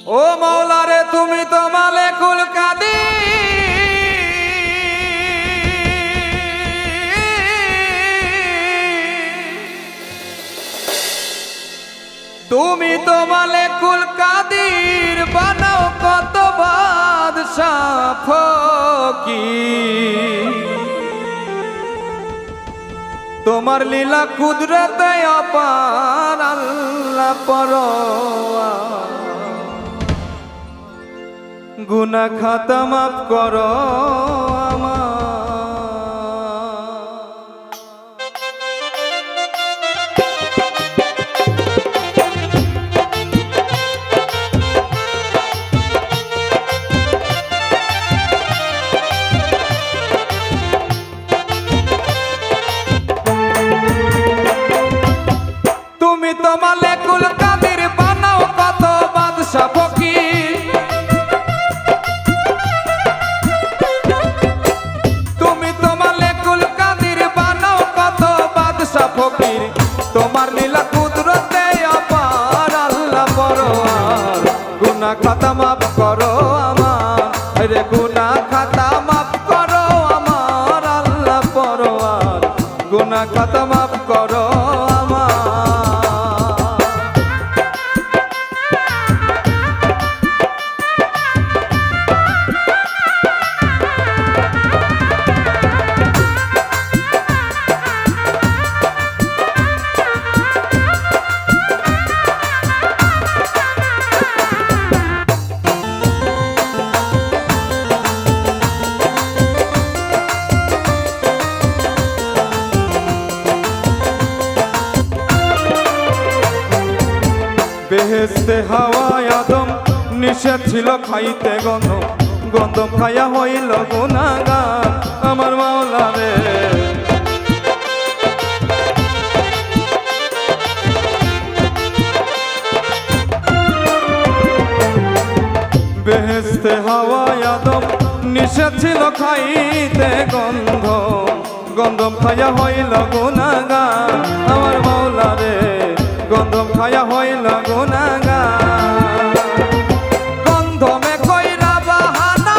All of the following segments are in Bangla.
ও মাওলা রে তুমি তো মালিকুল কাদির, তুমি তো মালিকুল কাদির, বানাও কত বাদশাহ ফকির। তোমার লীলা কুদরতে অপার আল্লাহ পরোয়ার, গুনাহ খাতা মাফ করো আমার। তুমি তো মালিকুল কাদির, বানাও কত বাদশাহ ফকির। তুমি তো মালিকুল কাদির, বানাও কত বাদশাহ ফকির। তোমার লীলা কুদরতে অপার আল্লাহ পরোয়ার, গুনাহ খাতা মাফ করো আমার, রে গুনাহ খাতা মাফ করো আমার আল্লাহ পরোয়ার, গুনাহ খাতা মাফ করো আমার। বেহেশতে হাওয়ায় আদম নিষেধ ছিল খাইতে গন্ধম, গন্ধম খাইয়া হইল গুনাহগার আমার মাওলা রে। বেহেশতে হাওয়ায় আদম নিষেধ ছিল খাইতে গন্ধম, গন্ধম খাইয়া হইল গুনাহগার আমার মাওলা রে, গন্ধম খায়া হইল গুনাহগার। গন্ধমে কইরা বাহানা,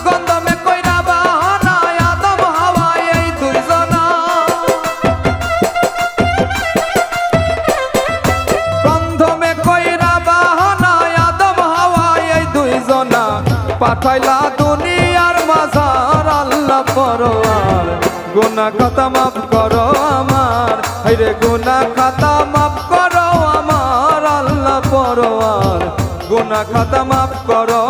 গন্ধমে কইরা বাহানা আদম হাওয়া এই দুইজনা। গন্ধমে কইরা বাহানা আদম হাওয়া এই দুইজনা, পাঠাইলা দুনিয়ার মাঝার আল্লাহ পরোয়ার, গুনাহ খাতা মাফ করো আমার, রে গুনাহ খাতা মাফ করো আমার আল্লাহ পরোয়ার, গুনাহ খাতা মাফ করো